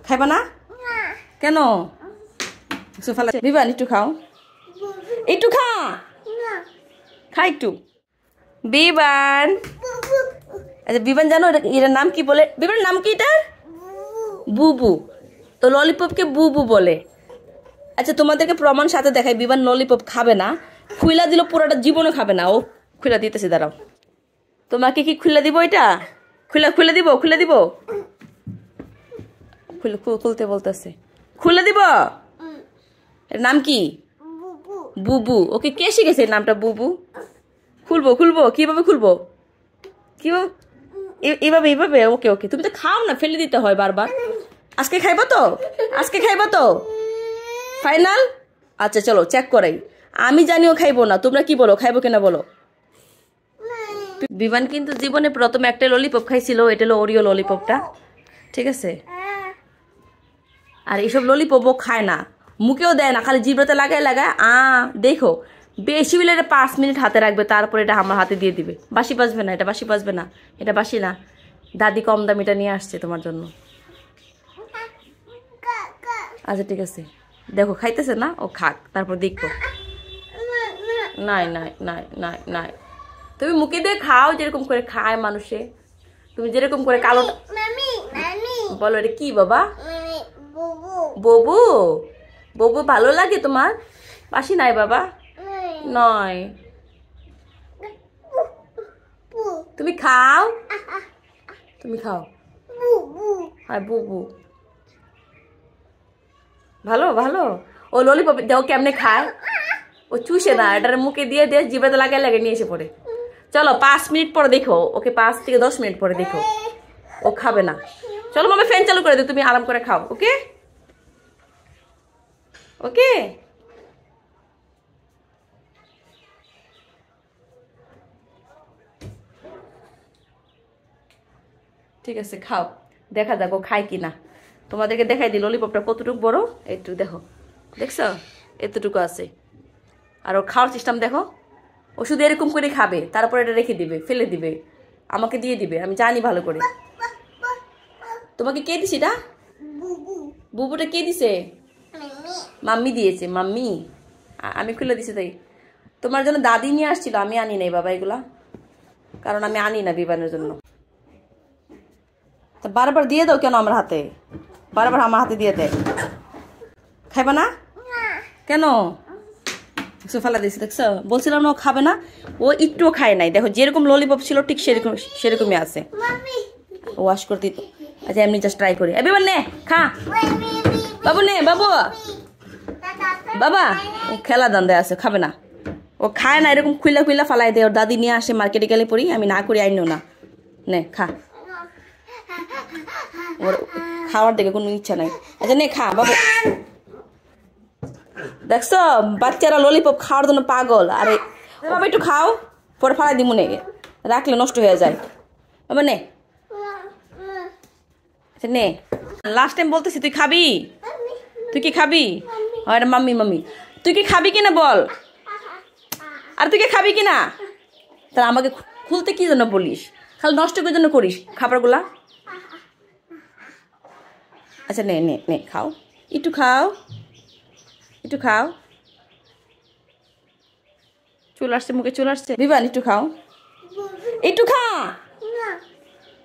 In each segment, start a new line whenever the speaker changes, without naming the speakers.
খাইবা না কেন? বিবান একটু খাও, একটু খা, খা একটু। বিবান, আচ্ছা বিবান জানো এটার নাম কি বলে? বিবানের নাম কি এটার? বুবু। তো ললিপপকে বুবু বলে। আচ্ছা তোমাদেরকে প্রমাণ সাথে দেখাই, বিবান ললিপপ খাবে না, খুইলা দিল পুরোটা জীবনও খাবে না। ও খুলে দিতেছে, দাঁড়াও। তোমাকে কি খুলে দিব? এটা খুলে দিব, খুলে দিব, খুলতে বলতেছে, খুলে দিব। এর নাম কি? বুবু। ওকে কে শিখেছে এর নামটা বুবু? খুলবো খুলবো, কিভাবে খুলবো? কিভাবে? এভাবে এভাবে? ওকে ওকে, তুমি তো খাও না, ফেলে দিতে হয় বারবার। আজকে খাইবা তো? আজকে খাইবা তো ফাইনাল? আচ্ছা চলো চেক করাই। আমি জানিও খাইবো না, তোমরা কি বলো, খাইবো কিনা বলো? বিমান কিন্তু জীবনে প্রথমে একটা ললিপপ খাইছিল, এটা হলো ওরিও ললিপপটা, ঠিক আছে? আর এইসব ললিপপও খায় না, মুখেও দেয় না, খালি জিভতে লাগায় লাগায় দেখো বেশি হলে এটা 5 মিনিট হাতে রাখবে, তারপরে এটা আমার হাতে দিয়ে দিবে। বাসি বাজবে না, এটা বাসি বাজবে না, এটা বাসি না। দাদি কম দামিটা নিয়ে আসছে তোমার জন্য। আচ্ছা ঠিক আছে, দেখো খাইতেছে না, ও খাক, তারপর দেখবো। নাই নাই নাই নাই নাই, তুমি মুখে দিয়ে খাও যেরকম করে খায় মানুষে। তুমি যেরকম করে কালো বলো, এটা কি বাবা? ববু। ববু ভালো লাগে তোমার? বাসি নাই বাবা, নয়। তুমি খাও, তুমি খাও। হ্যাঁ বুবু ভালো ভালো। ও ললিপপ দেখো কেমনে খায়, ও চুষে না, এটার মুখে দিয়ে দিয়ে জিভে লাগাই লাগে নিয়ে এসে পড়ে। চলো 5 মিনিট পরে দেখো ওকে, 5 থেকে 10 মিনিট পরে দেখো, ও খাবে না। চলো মামা ফ্যান চালু করে দিও, তুমি আরাম করে খাও। ওকে ওকে। ঠিক আছে খাও, দেখা যাক ও খায় কিনা। তোমাদেরকে দেখাই দিই ললিপপটা কতটুকু বড়, একটু দেখো, দেখছো এতটুকু আছে। আর ও খাওয়ার সিস্টেম দেখো, ও শুধু এরকম করে খাবে, তারপরে এটা রেখে দিবে, ফেলে দিবে, আমাকে দিয়ে দিবে, আমি জানি ভালো করে। তোমাকে কে দিছে এটা? বুবুটা কে দিছে? মাম্মি দিয়েছে, মাম্মি। আমি খুলে দিছি তাই। তোমার জন্য দাদি নিয়ে আসছিল, আমি আনি নাই বাবা এগুলা, কারণ আমি আনি না বিবানের জন্য। তা বারবার দিয়ে দাও কেন আমার হাতে? বারবার আমার হাতে দিয়ে দেয়। খাইবা না কেন? ফেলা দিয়েছি, দেখছো? বলছিলাম না ও খাবে না, ও একটুও খায় নাই। দেখো যেরকম ললিপপ ছিল ঠিক সেরকমই আছে। ওয়াশ করে দিত। আচ্ছা এমনি জাস্ট ট্রাই করি। এবার নে খা, বাবু নে, বাবু বাবা। ও খেলা দান্দায় আছে, খাবে না, ও খায় না, এরকম খুইলা খুইলা ফালাই দেয়। ওর দাদি নিয়ে আসে মার্কেটে গেলে পড়ি, আমি না করি আইনো না। নে খা, ওর খাওয়ার দেখে কোনো ইচ্ছা নাই। আচ্ছা নে খা বাবু। দেখছো বাচ্চারা ললিপপ খাওয়ার জন্য পাগল। আরে বাবা একটু খাও, পরে ফালাই দিব, নে রাখলে নষ্ট হয়ে যায়। বাবা নে, আচ্ছা নে। লাস্ট টাইম বলতেছি তুই খাবি, তুই কি খাবি? হয় মাম্মি মাম্মি, তুই কি খাবি কিনা বল? আর তুই কি খাবি কিনা? তা আমাকে খুলতে কি জন্য বলিস? খালি নষ্ট করে জন্য করিস খাবারগুলা। আচ্ছা নে নে নে খাও, একটু খাও, একটু খাও। চুল আসছে মুখে, চুল আসছে। বিবান একটু খাও, একটু খা,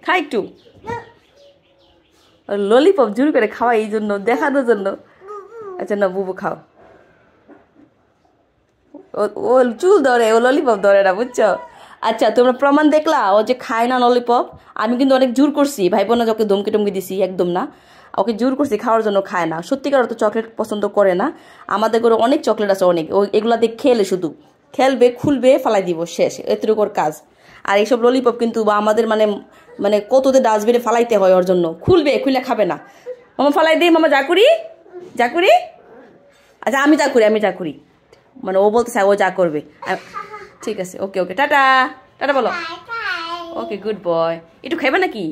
খা একটু। ললিপপ জোর করে খাওয়া এই জন্য, দেখানোর জন্য। আচ্ছা না বুবু খাও। ও চুল ধরে, ও ললিপপ ধরে না, বুঝছো? আচ্ছা তোমরা প্রমাণ দেখলা ও যে খায় না ললিপপ। আমি কিন্তু অনেক জোর করছি, ভাই বোন ওকে ধমকি টমকি দিছি, একদম না, ওকে জোর করছি খাওয়ার জন্য, খায় না। সত্যিকার তো চকলেট পছন্দ করে না। আমাদের ঘরে অনেক চকলেট আছে, অনেক। ও এগুলা দিয়ে খেলে, শুধু খেলবে, খুলবে, ফালাই দিব, শেষ, এতটুকুর কাজ। আর এইসব ললিপপ কিন্তু আমাদের মানে মানে কততে ডাস্টবিনে ফালাইতে হয় ওর জন্য। খুলবে, খুলে খাবে না। মামা ফালাই দিই, মামা যা করি, যা করি। আচ্ছা আমি যা করি, আমি যা করি, মানে ও বলতে চায় ও যা করবে। ঠিক আছে ওকে ওকে, টাটা, টাটা বলো। Okay good boy. একটু খাইবা নাকি?